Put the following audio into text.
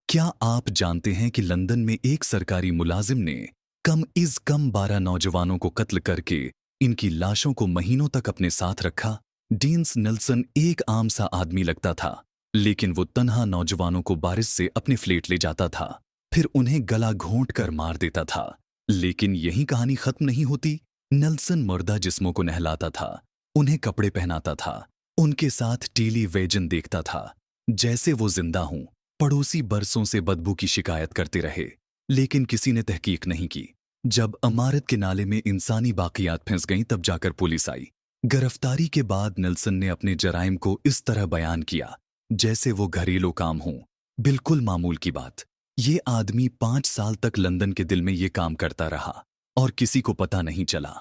क्या आप जानते हैं कि लंदन में एक सरकारी मुलाजिम ने कम 12 नौजवानों को कत्ल करके इनकी लाशों को महीनों तक अपने साथ रखा। डीन्स नेल्सन एक आम सा आदमी लगता था, लेकिन वो तन्हा नौजवानों को बारिश से अपने फ्लैट ले जाता था, फिर उन्हें गला घोंट कर मार देता था। लेकिन यही कहानी खत्म नहीं होती। नेल्सन मुर्दा जिस्मों को नहलाता था, उन्हें कपड़े पहनाता था, उनके साथ टेलीविजन देखता था जैसे वो जिंदा हूं। पड़ोसी बरसों से बदबू की शिकायत करते रहे, लेकिन किसी ने तहकीक नहीं की। जब इमारत के नाले में इंसानी बाकियात फंस गईं, तब जाकर पुलिस आई। गिरफ्तारी के बाद नेल्सन ने अपने जराइम को इस तरह बयान किया जैसे वो घरेलू काम हो, बिल्कुल मामूल की बात। ये आदमी 5 साल तक लंदन के दिल में ये काम करता रहा और किसी को पता नहीं चला।